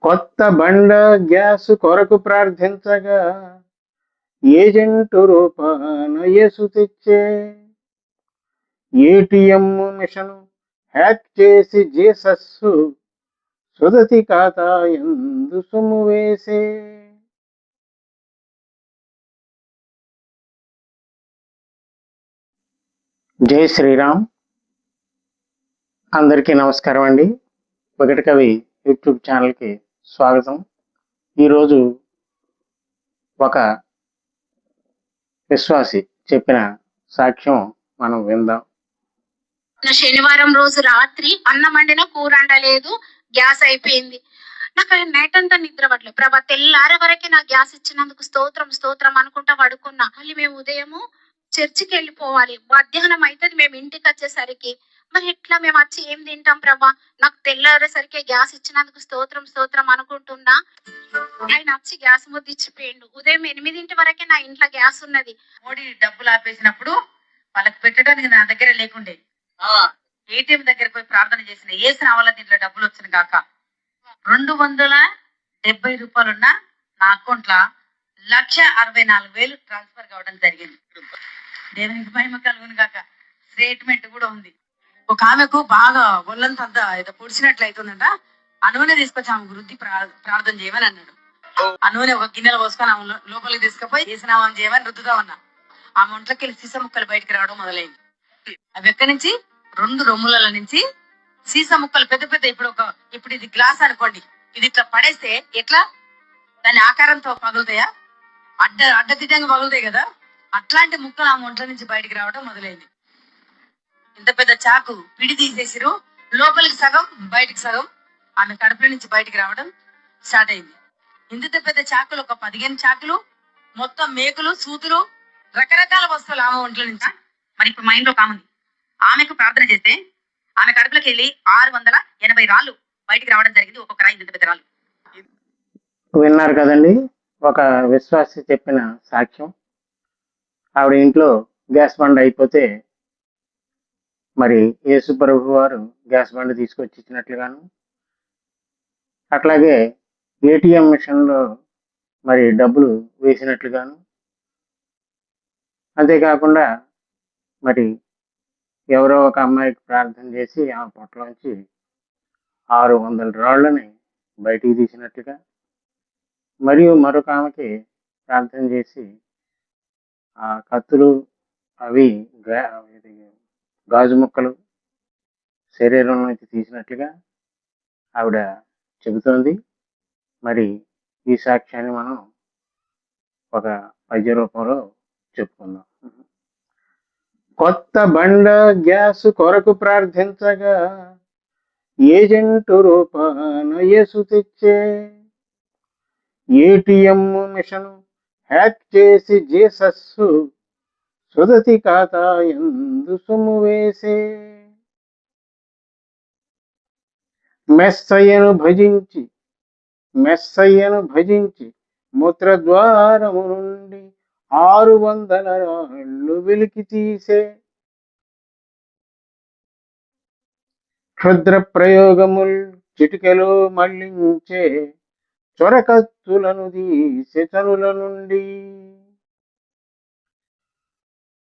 కొత్త బండ గ్యాసు కొరకు ప్రార్థించగా ఏజెంటు రూపాన యేసు తెచ్చే. ఏటీఎం మిషను హ్యాక్ చేసి జీసస్సు సుదతి ఖాతా ఎందు సొమ్ము వేసే. జై శ్రీరామ్. అందరికీ నమస్కారం అండి. వికట కవి యూట్యూబ్ ఛానల్కి స్వాగతం. ఈరోజు ఒక విశ్వాసి చెప్పిన సాక్ష్యం మనం విందాం. శనివారం రోజు రాత్రి అన్నం వండిన కూర వండలేదు, గ్యాస్ అయిపోయింది. నాకు నైట్ అంతా నిద్ర పడలేదు. ప్రభా తెల్లారే వరకే నాకు గ్యాస్ ఇచ్చినందుకు స్తోత్రం స్తోత్రం అనుకుంటా పడుకున్నా. మళ్ళీ మేము ఉదయము చర్చికి వెళ్ళిపోవాలి, మధ్యాహ్నం అయితే మేము ఇంటికి వచ్చేసరికి మరి ఎట్లా మేము వచ్చి ఏం తింటాం ప్రభా, నాకు తెల్లారేసరికి గ్యాస్ ఇచ్చినందుకు స్తోత్రం స్తోత్రం అనుకుంటున్నా. ఆయన వచ్చి గ్యాస్ ముద్ద ఇచ్చిపోయిండు. ఉదయం 8 వరకే నా ఇంట్లో గ్యాస్ ఉన్నది. మోడీ డబ్బులు ఆపేసినప్పుడు వాళ్ళకి పెట్టడానికి నా దగ్గర లేకుండే ఏటీఎం దగ్గర పోయి ప్రార్థన చేసిన ఏసిన వల్ల దీంట్లో డబ్బులు వచ్చిన కాక 270 రూపాయలున్న నా అకౌంట్ లా 1,64,000 ట్రాన్స్ఫర్ కావడం జరిగింది. దేవునికి మహిమ కలుగును కాక. స్టేట్మెంట్ కూడా ఉంది. ఒక ఆమెకు బాగా ఒళ్ళంతా ఏదో పొడిచినట్లు అవుతుందంట. ఆ నూనె తీసుకొచ్చి ఆమె వృద్ధి ప్రార్థన చేయమని అన్నాడు. ఆ నూనె ఒక గిన్నెలో పోసుకొని ఆమె లోపలికి తీసుకుపోయి ఏసునామం చేయమని రుద్దుతా ఉన్నా. ఆమె ఒంట్లోకి వెళ్ళి సీస ముక్కలు బయటకు రావడం మొదలైంది. అవి ఎక్కడి నుంచి 2 రొమ్ముల నుంచి సీసా ముక్కలు పెద్ద పెద్ద. ఇప్పుడు ఇది గ్లాస్ అనుకోండి, ఇది ఇట్లా పడేస్తే ఎట్లా దాని ఆకారంతో పగులుతాయా, అడ్డదిడ్డంగా పగులుతాయి కదా, అట్లాంటి ముక్కలు ఆమె ఒంట్ల నుంచి బయటికి రావడం మొదలైంది. ఇంత పెద్ద చాకు పిడి తీసేసిరు, లోపలికి సగం బయటికి సగం ఆమె కడుపుల నుంచి బయటికి రావడం స్టార్ట్ అయింది. ఇంత పెద్ద చాకులు ఒక 15 చాకులు, మొత్తం మేకులు, సూతులు, రకరకాల వస్తువులు ఆమె ఒంట్ల నుంచి. మరి ఇప్పుడు మైండ్ లో కామంది. ఆమెకు ప్రార్థన చేస్తే ఆమె కడుపులోకి వెళ్ళి 680 రాళ్ళు బయటికి రావడం జరిగింది. ఒక్కొక్క రాయి ఇంత పెద్ద రాళ్ళు. విన్నారు కదండి, ఒక విశ్వాసి చెప్పిన సాక్ష్యం. ఆవిడ ఇంట్లో గ్యాస్ బండ అయిపోతే మరి యేసు ప్రభు వారు గ్యాస్ బండ తీసుకొచ్చి ఇచ్చినట్లుగాను, అట్లాగే ఏటీఎం మిషన్లో మరి డబ్బులు వేసినట్లుగాను, అంతేకాకుండా మరి ఎవరో ఒక అమ్మాయికి ప్రార్థన చేసి ఆమె పొట్టలోంచి 600 రాళ్ళని బయటికి తీసినట్లుగా, మరియు మరొక ఆమెకి ప్రార్థన చేసి ఆ కత్తులు అవి గాజు ముక్కలు శరీరం నుంచి తీసినట్లుగా ఆవిడ చెబుతోంది. మరి ఈ సాక్ష్యాన్ని మనం ఒక పద్య రూపంలో చెప్పుకుందాం. కొత్త బండ గ్యాసు కొరకు ప్రార్థించగా ఏజెంటు రూపాన యేసు తెచ్చే. ఏటీఎం మిషను హ్యాక్ చేసి జీసస్సు సుదతి ఖాతా ఎందు సొమ్ము వేసే. మెస్సయ్యను భజించి మూత్రద్వారము నుండి 600 రాళ్ళు వెలికి తీసే. క్షుద్ర ప్రయోగముల్ చిటికెలో మళ్లించే చొరకత్తులను తీసే చనుల నుండి.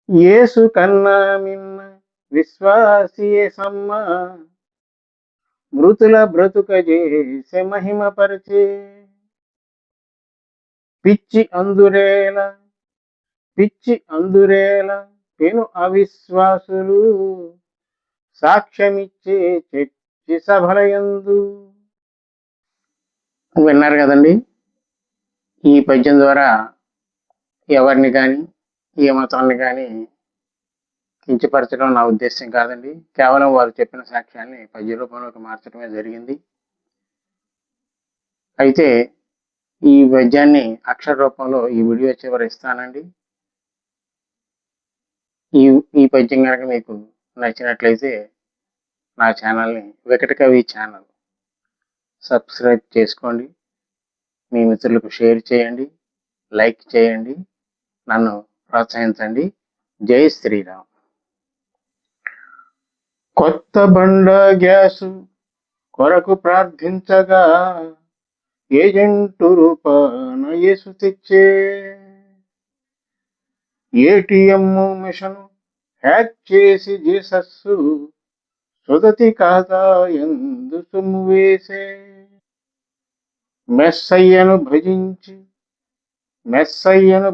యేసు కన్నా మిన్న విశ్వాసియే సమ్మ మృతుల బ్రతుక చేసే మహిమపరిచే. పిచ్చి అందురేల పెను అవిశ్వాసులు సాక్ష్యమిచ్చే చర్చి సభలయందు. విన్నారు కదండి, ఈ పద్యం ద్వారా ఎవరిని కానీ ఏ మతాన్ని కానీ కించపరచడం నా ఉద్దేశం కాదండి. కేవలం వారు చెప్పిన సాక్ష్యాన్ని పద్య రూపంలోకి మార్చడమే జరిగింది. అయితే ఈ పద్యాన్ని అక్షర రూపంలో ఈ వీడియో చివర ఇస్తానండి. ఈ పద్యం కనుక మీకు నచ్చినట్లయితే నా ఛానల్ని వికట కవి ఛానల్ సబ్స్క్రైబ్ చేసుకోండి, మీ మిత్రులకు షేర్ చేయండి, లైక్ చేయండి, నన్ను ప్రోత్సహించండి. జై శ్రీరామ్. కొత్త బండ గ్యాసు కొరకు ప్రార్థించగా ఏజెంటు రూపాన యేసు తెచ్చే ఏటీఎం మిషను హ్యాక్ చేసి జీసస్సు సుదతి ఖాతా ఎందు సొమ్ము వేసే మెస్సయ్యను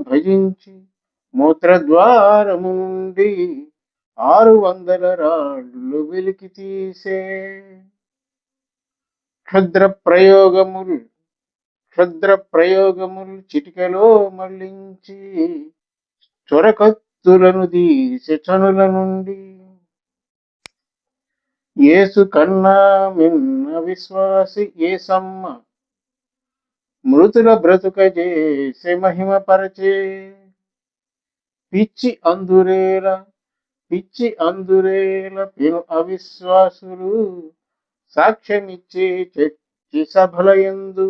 భజించి మూత్రద్వారము నుండి 600 రాళ్ళు వెలికి తీసే క్షుద్ర ప్రయోగములు చిటికలో మళ్ళించి చొరకత్తులను తీసి చనుల నుండి యేసు కన్నా మిన్న విశ్వాసి ఏసమ్మ మృతుల బ్రతుక చేసే మహిమ పరచే పిచ్చి అందురేల పెను అవిశ్వాసులు సాక్ష్యమిచ్చే చర్చి సభలయందు